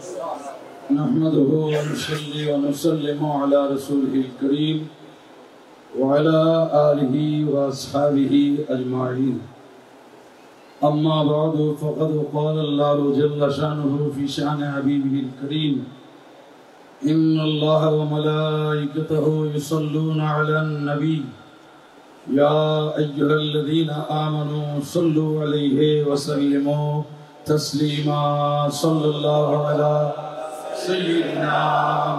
نحمده ونصلي ونسلم على رسوله الكريم وعلى آله وأصحابه أجمعين. أما بعد فقد قال الله جل شأنه في شأن حبيبه الكريم: إن الله وملائكته يصلون على النبي يا أيها الذين آمنوا صلوا عليه وسلموا تسليما. صلى الله على سيدنا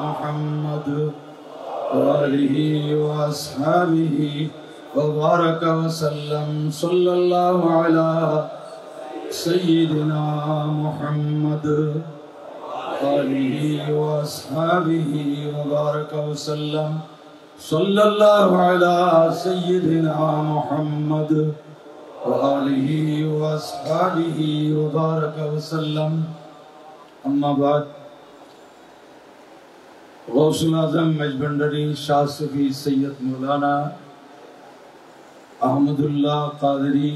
محمد وآله وأصحابه وبارك وسلم. صلى الله على سيدنا محمد وآله وأصحابه وبارك وسلم. صلى الله على سيدنا محمد وآله وأصحابه وبارك وسلم. أما بعد، غوث العظم مجبندری شاہ صفی سید مولانا احمد اللہ قادری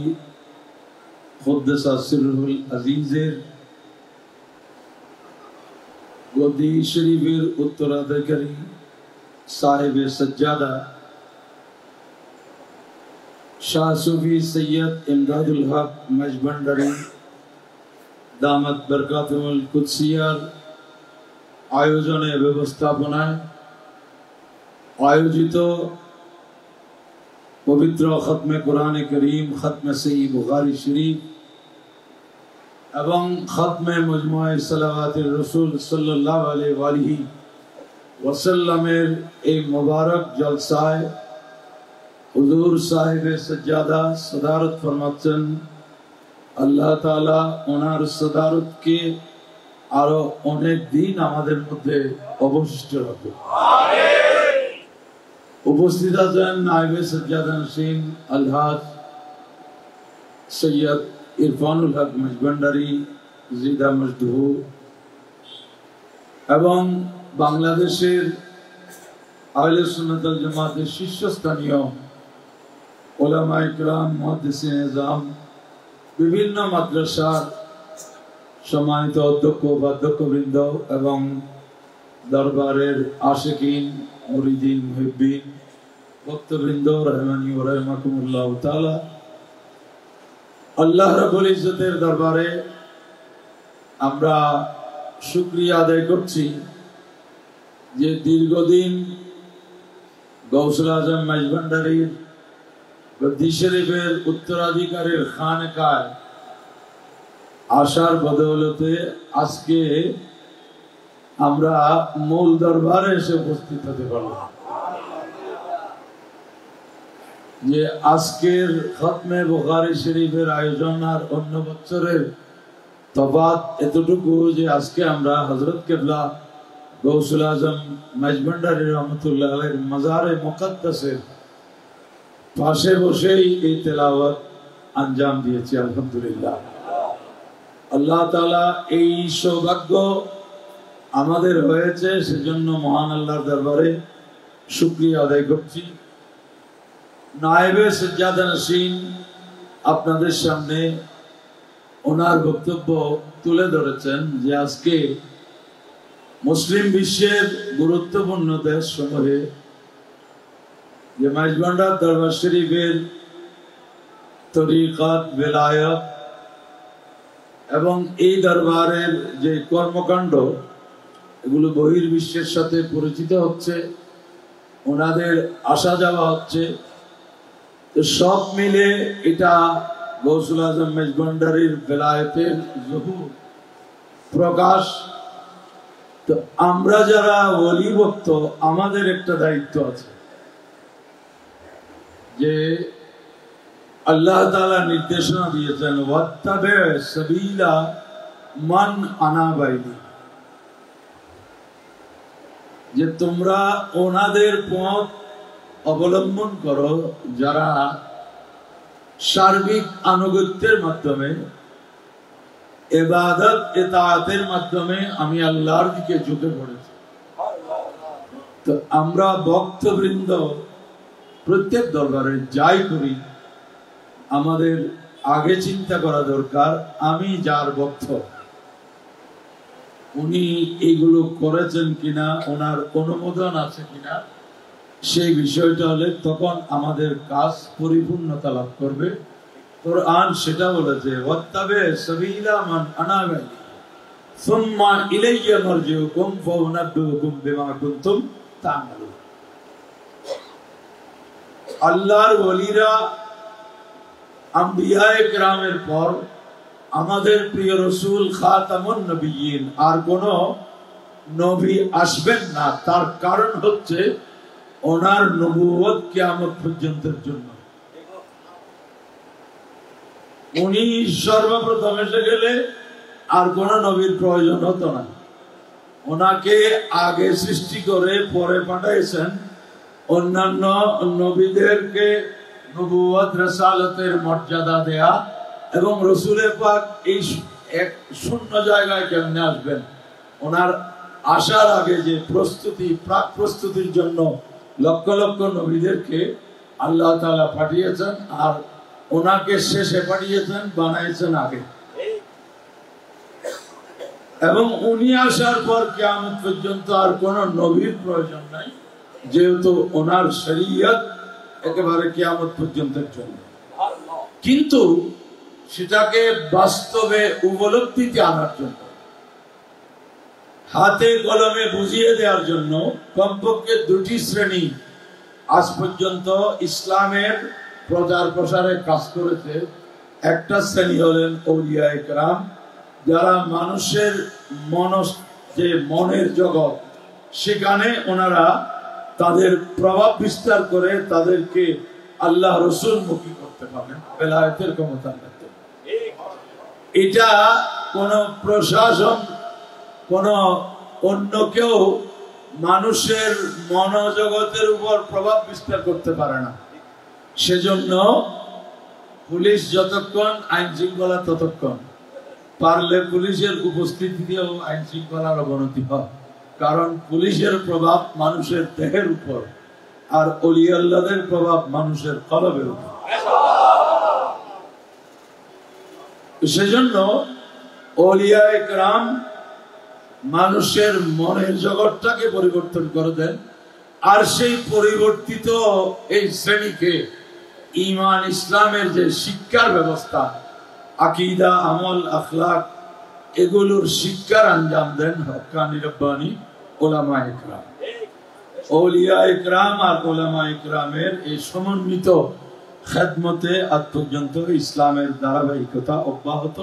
قدس سرہ العزیزের গদি শরীফের উত্তরাধিকারী সাহেব সজ্জাদা শাহ সুফি সৈয়দ ইমদাদুল হক মজবন্ডারি দামাত বরকাতুল কুদসিয়ার আয়োজনে ব্যবস্থাপনায় আয়োজিত পবিত্র খতমে কোরআনে করিম, খতমে সহিহ বুখারী শরীফ এবং খতমে মজমুআয়ে সালাওয়াতুর রাসূল সাল্লাল্লাহু আলাইহি ওয়াসাল্লামের এই মোবারক জলসায় হুজুর সাহেব সজ্জাদা সদারত ফরমাচ্ছেন। আল্লাহ তাআলা ওনার সদারতকে আরো অনেক দিন আমাদের মধ্যে অবশিষ্ট রাখবে। উপস্থিত আছেন নায়েবে সজ্জাদা নশীন আলহাজ সৈয়দ ইরফানুল হক মজবন্ডারি জিদা মজদুহ এবং বাংলাদেশের আহলে সুন্নাত ওয়াল জামাতের শীর্ষস্থানীয় উলামায়ে কিরাম, মুহাদ্দিসিনে ইজম, বিভিন্ন মাদ্রাসার সম্মানিত অধ্যক্ষ উপাধ্যক্ষবৃন্দ এবং দরবারের আশিকিন, মুরিদিন, মুহিব্বিন, ভক্তবৃন্দ রহমানি ওয়া রাহমাকুমুল্লাহ তাআলা, আল্লাহ রাব্বুল ইজ্জতের দরবারে আমরা শুকরিয়া আদায় করছি যে দীর্ঘদিন গৌসুল আজম মজবন্ডারির গদি শরীফের উত্তরাধিকারীর খানকায় আসার বদৌলতে আজকে আমরা মূল দরবারে এসে উপস্থিত হতে পারলাম। যে আজকের খতমে বুখারী শরীফের আয়োজন আর অন্য বছরের তফাৎ এতটুকু যে আজকে আমরা হযরত কিবলা গৌসুল আজম মজবন্ডারি রহমাতুল্লাহ আলাইহির মাজারে মুকদ্দাসের পাশে বসেই এই তেলাওয়াত আঞ্জাম দিয়েছি। আলহামদুলিল্লাহ, আল্লাহ তাআলা এই সৌভাগ্য আমাদের হয়েছে, সেজন্য মহান আল্লাহর দরবারে শুকরিয়া আদায় করছি। নায়েবে সজ্জাদা নশীন আপনাদের সামনে ওনার বক্তব্য তুলে ধরেছেন যে আজকে মুসলিম বিশ্বের গুরুত্বপূর্ণ দেশ সমূহে যে মজবন্ডার দরবার শরীফের তরিকাত, বেলায়েত এবং এই দরবারের যে কর্মকাণ্ড এগুলো বহির্বিশ্বের সাথে পরিচিত হচ্ছে, ওনাদের আসা যাওয়া হচ্ছে, তো সব মিলে এটা গৌসুল আজম মজবন্ডারির বেলায়েতের ظهور প্রকাশ। তো আমরা যারা ওলি ভক্ত, আমাদের একটা দায়িত্ব আছে যে আল্লাহ তাআলা নির্দেশনা দিয়েছেন ওয়াত্তাবি সাবিলা মান আনাবা ইলাইহি, যে তোমরা ওনাদের পথ অবলম্বন করো যারা সার্বিক আনুগত্যের মাধ্যমে, ইবাদত ইতাআতের মাধ্যমে আমি আল্লাহর দিকে ঝুঁকে পড়েছি। তো আমরা ভক্তবৃন্দ প্রত্যেক দরবারে যাই করি আমাদের আগে চিন্তা করা দরকার আমি যার ভক্ত উনি এইগুলো করেছেন কিনা, ওনার অনুমোদন আছে কিনা, সেই বিষয়টা হলে তখন আমাদের কাজ পরিপূর্ণতা লাভ করবে। কোরআন সেটা বলেছে, ওয়াত্তাবে সাবিলা মান আনাবা সুম্মা ইলাইয়া মারজিউকুম ফাউনাব্বিউকুম বিমা কুনতুম তা'মালুন। আল্লাহর ওলিরা আম্বিয়ায়ে কেরামের পর আমাদের প্রিয় রাসূল খাতামুন নবিয়্যিন আর কোন নবী আসবেন না। তার কারণ হচ্ছে ওনার নবুয়ত কিয়ামত পর্যন্তের জন্য। উনি সর্বপ্রথম এসে গেলে আর কোন নবীর প্রয়োজন হতো না। ওনাকে আগে সৃষ্টি করে পরে পাঠাইছেন অন্যান্য নবীদেরকে নবুয়ত রিসালাতের মর্যাদা দেয়া, এবং রসুলের পাক এই এক শূন্য জায়গায় কেমনে আসবেন, ওনার আসার আগে যে প্রস্তুতি, প্রাক প্রস্তুতির জন্য লক্ষ লক্ষ নবীদেরকে আল্লাহ তাআলা পাঠিয়েছেন, আর ওনাকে শেষে পাঠিয়েছেন, বানাইছেন আগে। এবং উনি আসার পর কিয়ামত পর্যন্ত আর কোন নবীর প্রয়োজন নাই, যেহেতু ওনার শরীয়ত একেবারে কিয়ামত পর্যন্তের জন্য। কিন্তু সেটাকে বাস্তবে উপলব্ধিতে আনার জন্য, হাতে কলমে বুঝিয়ে দেওয়ার জন্য কমপক্ষে দুটি শ্রেণী আজ পর্যন্ত ইসলামের প্রচার প্রসারে কাজ করেছে। একটা শ্রেণী হলেন আউলিয়ায়ে কেরাম, যারা মানুষের যে মনের জগৎ, সেখানে ওনারা তাদের প্রভাব বিস্তার করে তাদেরকে আল্লাহ রসুল মুখী করতে পারেন বেলায়েতের ক্ষমতা। এটা কোন প্রশাসন, কোন অন্য কেউ মানুষের মনোজগতের উপর প্রভাব বিস্তার করতে পারে না। সেজন্য পুলিশ যতক্ষণ, আইন শৃঙ্খলা ততক্ষণ। পারলে পুলিশের উপস্থিতিতেও আইন শৃঙ্খলার অবনতি হয়, কারণ পুলিশের প্রভাব মানুষের দেহের উপর, আর ওলি আল্লাহদের প্রভাব মানুষের কলবের উপর। সেজন্য আউলিয়ায়ে কেরাম মানুষের মনের জগৎটাকে পরিবর্তন করে দেন, আর সেই পরিবর্তিত এই শ্রেণীকে ঈমান ইসলামের যে শিক্ষার ব্যবস্থা, আকীদা, আমল, আখলাক, এগুলোর শিক্ষার আঞ্জাম দেন হক্কানি রব্বানি উলামায়ে কেরাম। আউলিয়ায়ে কেরাম আর উলামায়ে কেরামের এই সমন্বিত খেদমতে আজ পর্যন্ত ইসলামের ধারাবাহিকতা অব্যাহত।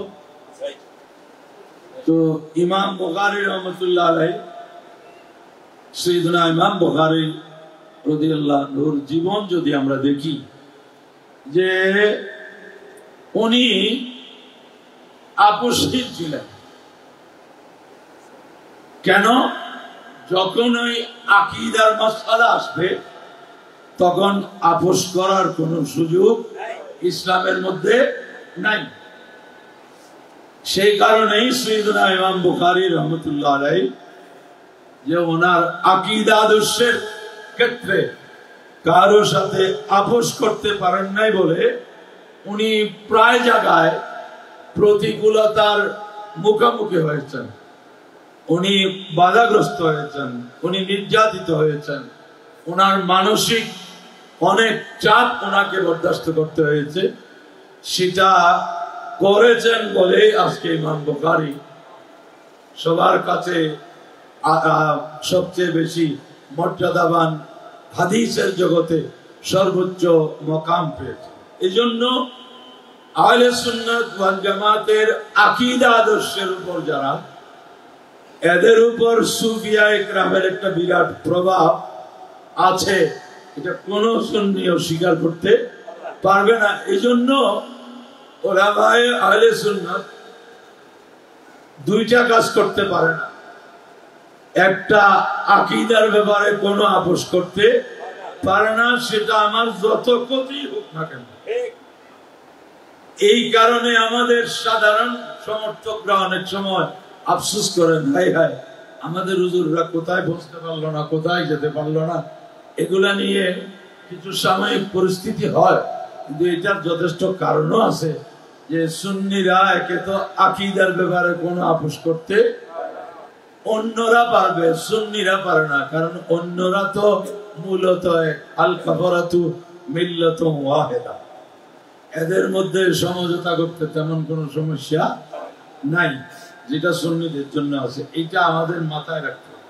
তো ইমাম বুখারী রহমাতুল্লাহ আলাইহি, সাইয়েদনা ইমাম বুখারী রাদিয়াল্লাহু আনহুর জীবন যদি আমরা দেখি, যে উনি আপোষহীন ছিলেন। কেন? যখন ওই আকীদার মাসআলা আসবে তখন আপোষ করার কোন সুযোগ ইসলামের মধ্যে নাই। সেই কারণেই সাইয়েদনা ইমাম বুখারী রহমাতুল্লাহ আলাইহি যে ওনার আকীদা আদর্শের ক্ষেত্রে কারো সাথে আপোষ করতে পারেন নাই বলে উনি প্রায় জায়গায় প্রতিকূলতার মুখোমুখি হয়েছেন, উনি বাধাগ্রস্ত হয়েছেন, উনি নির্যাতিত হয়েছেন, ওনার মানসিক অনেক চাপ ওনাকে বরদাস্ত করতে হয়েছে। সেটা করেছেন বলে আজকে ইমাম বুখারী সবার কাছে সবচেয়ে বেশি মর্যাদাবান, হাদিসের জগতে সর্বোচ্চ মকাম পেয়েছে। এই জন্য আহলে সুন্নাত ওয়াল জামাতের আকীদা আদর্শের উপর যারা, এদের উপর সুফিয়ায়ে কেরামের একটা বিরাট প্রভাব আছে, এটা কোন সুন্নিও স্বীকার করতে পারবে না। এই জন্য উলামায়ে আহলে সুন্নাত দুইটা কাজ করতে পারে না। একটা, আকীদার ব্যাপারে কোনো আপোষ করতে পারে না, সেটা আমার যত ক্ষতি হোক না কেন। এই কারণে আমাদের সাধারণ সমর্থকরা অনেক সময় আফসোস করেন, হাই হাই আমাদের হুজুররা কোথায় বসতে পারলো না, কোথায় যেতে পারলো না। এগুলা নিয়ে কিছু সাময়িক পরিস্থিতি হয়, কিন্তু এটার যথেষ্ট কারণও আছে। যে সুন্নিরা একে তো আকীদার ব্যাপারে কোনো আপোষ করতে অন্যরা পারবে, সুন্নিরা পারে না, কারণ অন্যরা তো মূলত আল কাফারাতু মিল্লাতুন ওয়াহিদা, এদের মধ্যে সমঝোতা করতে তেমন কোনো সমস্যা নাই, যেটা সুন্নিদের জন্য আছে। এটা আমাদের মাথায় রাখতে হবে।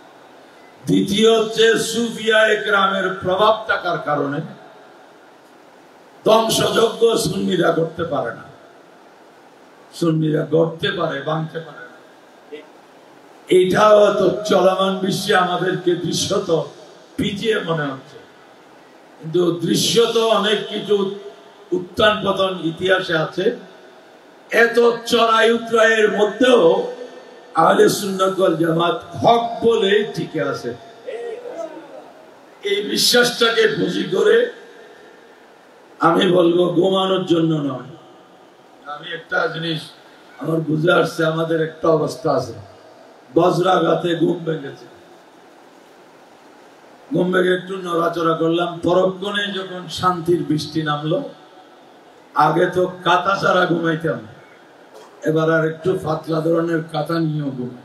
দ্বিতীয় হচ্ছে সুফিয়ায়ে কেরামের প্রভাব থাকার কারণে ধ্বংসযজ্ঞ সুন্নিরা করতে পারে না, সুন্নিরা গড়তে পারে, ভাঙতে পারে না। এইটাও তো চলমান বিশ্বে আমাদেরকে দৃশ্যত পিছিয়ে মনে হচ্ছে, কিন্তু দৃশ্যত অনেক কিছু উত্থান পতন ইতিহাসে আছে। এত চড়াই উতরাইয়ের মধ্যেও আহলে সুন্নাত ওয়াল জামাত হক বলে টিকে আছে। এই বিশ্বাসটাকে পুঁজি করে আমি বলবো ঘুমানোর জন্য নয়। আমি একটা জিনিস আমার বুঝে আসছে, আমাদের একটা অবস্থা আছে, বজ্রাঘাতে ঘুম ভেঙেছে, ঘুম ভেঙে একটু নড়াচড়া করলাম, পরক্ষণে যখন শান্তির বৃষ্টি নামলো, আগে তো কাঁথা ছাড়া ঘুমাইতাম, এবার আর একটু পাতলা ধরনের কাঁথা নিয়েও ঘুমাই।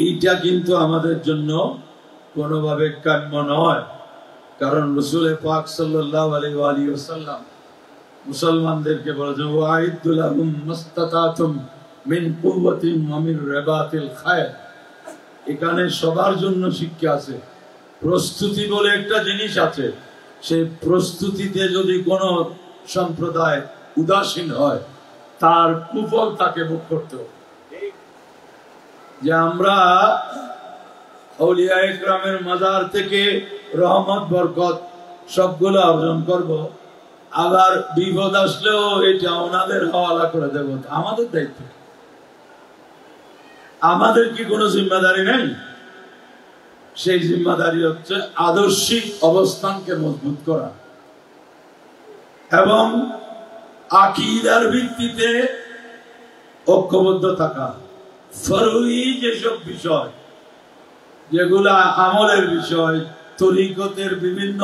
এইটা কিন্তু আমাদের জন্য কোনোভাবে কাম্য নয়, কারণ রাসূল পাক সাল্লাল্লাহু আলাইহি ওয়াসাল্লাম মুসলমানদেরকে বলেছেন ওয়াইদু লাহুম মাস্তাতাতুম মিন কুওয়াতিন ওয়া মিন রিবাতিল খায়র। এখানে সবার জন্য শিক্ষা আছে। প্রস্তুতি বলে একটা জিনিস আছে, সেই প্রস্তুতিতে যদি কোনো সম্প্রদায় উদাসীন হয়, তার কুফল তাকে ভোগ করতে হবে। যে আমরা আউলিয়ায়ে কেরামের মাজার থেকে রহমত বরকত সবগুলো অর্জন করব, আবার বিপদ আসলেও এটা ওনাদের হাওয়ালা করে দেব, আমাদের দায়িত্ব। আমাদের কি কোনো জিম্মাদারি নেই? সেই জিম্মাদারি হচ্ছে আদর্শিক অবস্থানকে মজবুত করা এবং আকীদার ভিত্তিতে ঐক্যবদ্ধ থাকা। ফরই যেসব বিষয়, যেগুলা আমলের বিষয়, তরিকতের বিভিন্ন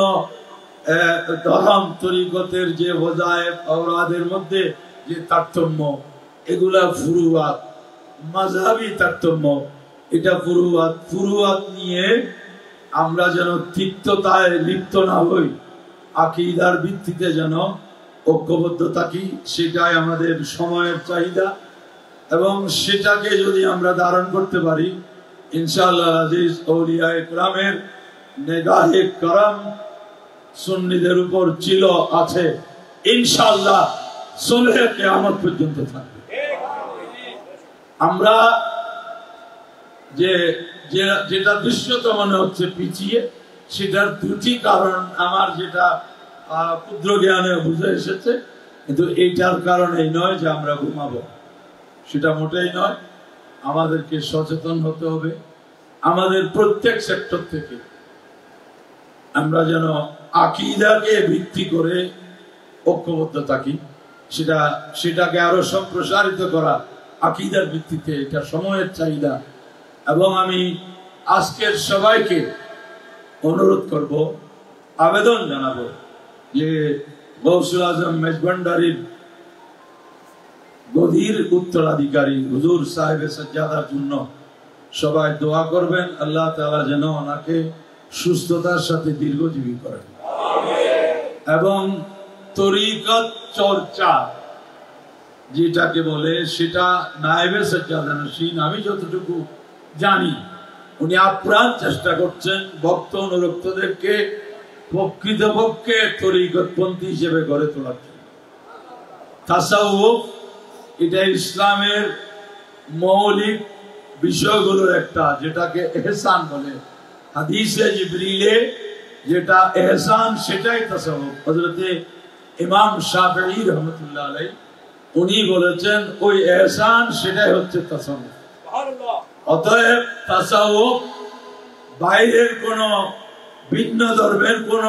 ধরম, তরিকতের যে ওয়াজায়েফ আওরাদের মধ্যে যে তারতম্য, এগুলা ফুরুয়াত, মাযহাবী তারতম্য, এটা ফুরুয়াত। ফুরুয়াত নিয়ে আমরা যেন তিক্ততায় লিপ্ত না হই, আকীদার ভিত্তিতে যেন ঐক্যবদ্ধ থাকি, সেটাই আমাদের সময়ের চাহিদা। এবং সেটাকে যদি আমরা ধারণ করতে পারি, ইনশাআল্লাহ আজিজ আউলিয়ায়ে কেরামের নেগাহে করম সুন্নিদের উপর ছিল, আছে, ইনশাআল্লাহ সুলহে কিয়ামত পর্যন্ত থাকবে। আমরা যেটা দৃশ্যত মনে হচ্ছে পিছিয়ে, সেটার দুটি কারণ আমার যেটা ক্ষুদ্র জ্ঞানে বুঝে এসেছে, কিন্তু এইটার কারণেই নয় যে আমরা ঘুমাবো, সেটা মোটেই নয়। আমাদেরকে সচেতন হতে হবে, আমাদের প্রত্যেক সেক্টর থেকে আমরা যেন আকীদাকে ভিত্তি করে ঐক্যবদ্ধ থাকি, সেটাকে আরো সম্প্রসারিত করা আকীদার ভিত্তিতে, এটা সময়ের চাহিদা। এবং আমি আজকের সবাইকে অনুরোধ করব, আবেদন জানাবো যে গৌসুল আজম মেজবান্ডারির গভীর উত্তরাধিকারী হুজুর সাহেবের সাজ্জাদার জন্য সবাই দোয়া করবেন। আল্লাহ তাআলা যেন ওনাকে সুস্থতার সাথে দীর্ঘজীবী করেন এবং তরিকত চর্চা যেটাকে বলে, সেটা নায়েবে সাজ্জাদা নশীন, আমি যতটুকু জানি, উনি আপ্রাণ চেষ্টা করছেন ভক্ত অনুরক্তদেরকে প্রকৃতপক্ষে তরিকতপন্থী হিসেবে গড়ে তোলার জন্য। তাসাউফ এটা ইসলামের মৌলিক বিষয়গুলোর একটা, যেটাকে ইহসান বলে। হাদিসে জিবরিলে যেটা ইহসান, সেটাই তাসাউফ। হযরতে ইমাম শাফিঈ রাহমাতুল্লাহ আলাইহি উনি বলেছেন ওই ইহসান সেটাই হচ্ছে তাসাউফ। সুবহানাল্লাহ। অতএব তাসাউফ বাইরের কোন ভিন্ন ধর্মের কোন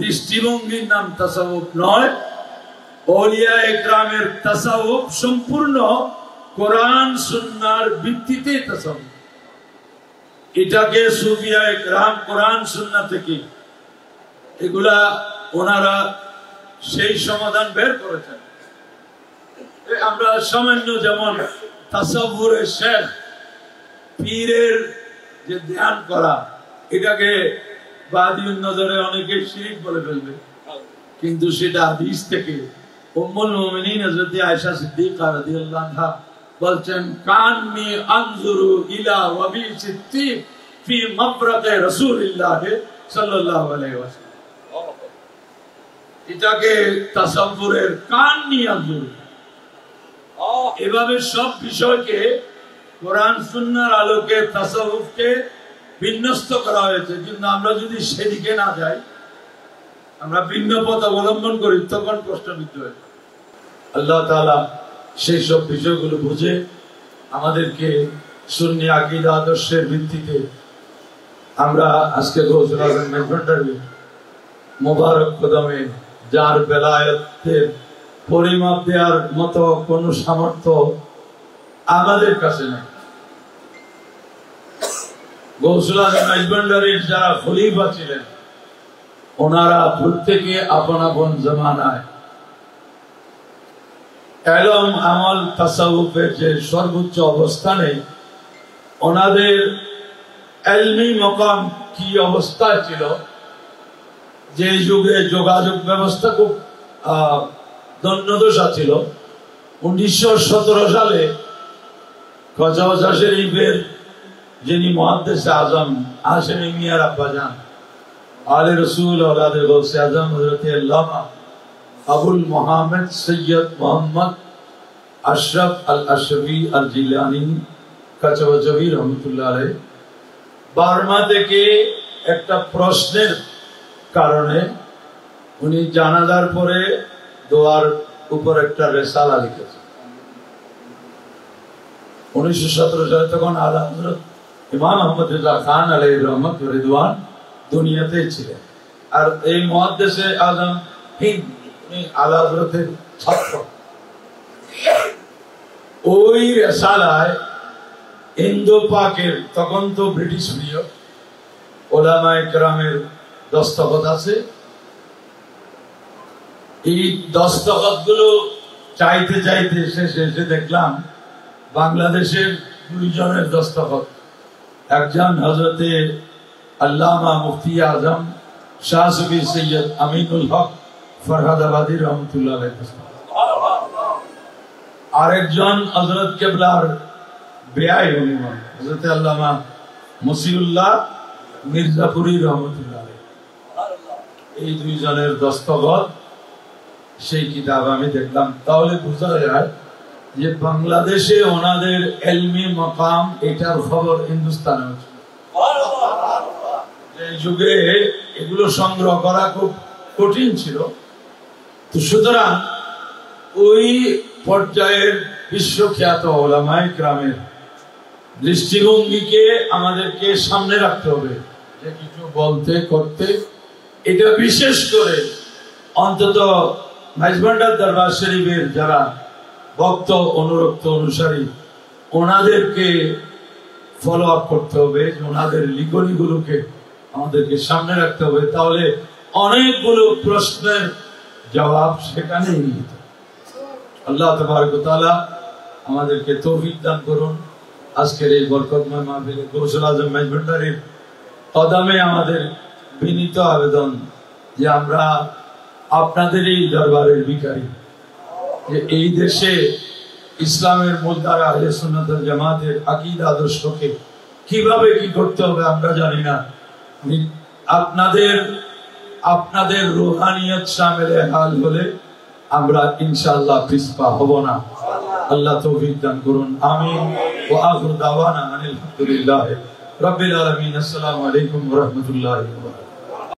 দৃষ্টিভঙ্গির নাম তাসাউফ নয়। আউলিয়ায়ে কেরামের তাসাউফ সম্পূর্ণ কোরআন সুন্নাহর ভিত্তিতে তাসাউফ। এটাকে সুফিয়ায়ে কেরাম কোরআন সুন্নাহ থেকে এগুলা ওনারা সেই সমাধান বের করেছেন। আমরা সামান্য যেমন তাসাউফের শেখ পীরের যে ধ্যান করা, এটাকে বাদিউন নজরে অনেকে শিরক বলে ফেলবে, কিন্তু সেটা হাদিস থেকে উম্মুল মুমিনিন হযরত আয়েশা সিদ্দিকা রাদিয়াল্লাহু আনহা বলছেন, কান্নি আনজুরু ইলা ওয়াবিসি তিব ফি মাফরাকে রাসূলিল্লাহ সাল্লাল্লাহু আলাইহি ওয়াসাল্লাম। এটাকে তাসাউফুরের কান্নি আনজুরু, এভাবে সব বিষয়কে কোরআন সুন্নাহর আলোকে তাসাউফকে বিন্যস্ত করা হয়েছে। কিন্তু আমরা যদি সেদিকে না যাই, আমরা ভিন্ন পথ অবলম্বন করি, তখন প্রশ্নবিদ্ধ হয়ে যায়। আল্লাহ তাআলা সেই সব বিষয়গুলো বুঝে আমাদেরকে সুন্নি আকীদা আদর্শের ভিত্তিতে আমরা আজকে গৌসুল আজম মেজবান্ডারি মোবারক কদমে, যার বেলায়েতের পরিমাপ দেওয়ার মতো কোন সামর্থ্য আমাদের কাছে নেই। গৌসুল আজম মেজবান্ডারির যারা খলিফা ছিলেন, ওনারা প্রত্যেকে আপন আপন জামানায় ইলম, আমল, তাসাউফের যে সর্বোচ্চ অবস্থানে ওনাদের ইলমি মকাম কি অবস্থায় ছিল, যে যুগে যোগাযোগ ব্যবস্থা খুব দণ্ডদশা ছিল। 1917 সালে কচৌজা শরীফের যিনি মুহাদ্দিস আজম হাশেমি মিয়ার আব্বাজান আলে রসুল আওলাদে গৌসে আজম হযরত আল্লামা আবুল মুহাম্মদ সৈয়দ মোহাম্মদ আশরাফ আল আশরাফি আল জিলানী কচৌজাবি রহমতুল্লাহ আলাইহি বার্মা থেকে একটা প্রশ্নের কারণে উনি জানাজার পরে দোয়ার উপর একটা রিসালা লিখেছেন। 1917 সালে তখন আলা হযরত ইমাম আহমদ রিজা খান আলাইহি রহমত ওয়া রিদওয়ান দুনিয়াতে ছিলেন। আর এই মুহাদ্দিসে আজম হিন্দ, উনি আলা হযরতের ছাত্র। ওই রিসালায় ইন্দো পাকের, তখন তো ব্রিটিশ পিরিয়ড, ওলামায়ে কেরামের দস্তখত আছে। এই দস্তখত গুলো চাইতে চাইতে শেষে এসে দেখলাম বাংলাদেশের 2 জনের দস্তখত। একজন হযরতে আল্লামা মুফতি আজম শাহ সুফি সৈয়দ আমিনুল হক ফরহাদাবাদী রহমতুল্লাহ আলাইহি, আরেকজন হযরত কেবলার বেয়াই উলিমা হযরতে আল্লামা মুসিউল্লাহ মির্জাপুরী রহমতুল্লাহ আলাইহি। এই 2 জনের দস্তখত সেই কিতাব আমি দেখলাম। তাহলে বোঝা যায় যে বাংলাদেশে ওনাদের ইলমি মাকাম, এটার খবর হিন্দুস্তানে হচ্ছে। এই যুগে এগুলো সংগ্রহ করা খুব কঠিন ছিল। তো সুতরাং ওই পর্যায়ের বিশ্বখ্যাত ওলামায়ে কেরামের দৃষ্টিভঙ্গিকে আমাদেরকে সামনে রাখতে হবে, যে কিছু বলতে করতে। এটা বিশেষ করে অন্তত মেজবান্ডার দরবার শরীফের যারা ভক্ত, অনুরক্ত, অনুসারী, ওনাদেরকে ফলো আপ করতে হবে, ওনাদের লিখনিগুলোকে আমাদেরকে সামনে রাখতে হবে। তাহলে অনেকগুলো প্রশ্নের জবাব সেখানেই নিহিত। আল্লাহ তাবারক ওয়া তাআলা আমাদেরকে তৌফিক দান করুন। আজকের এই বরকতময় মাহফিলে গৌসুল আজম মেজবান্ডারির কদমে আমাদের বিনীত আবেদন যে আমরা আপনাদেরই দরবারের ভিখারি, যে এই দেশে ইসলামের মূলধারা আহলে সুন্নাত ওয়াল জামাতের আকীদা আদর্শকে কিভাবে কি করতে হবে আমরা জানি না। আপনাদের রূহানিয়ত শামিলে হাল হলে আমরা ইনশাআল্লাহ পিছপা হব না। আল্লাহ তৌফিক দান করুন। আমিন। ওয়া আখিরু দাওয়ানা আনিল হামদুলিল্লাহি রাব্বিল আলামিন। আসসালামু আলাইকুম ওয়া রাহমাতুল্লাহি ওয়া বারাকাতুহু।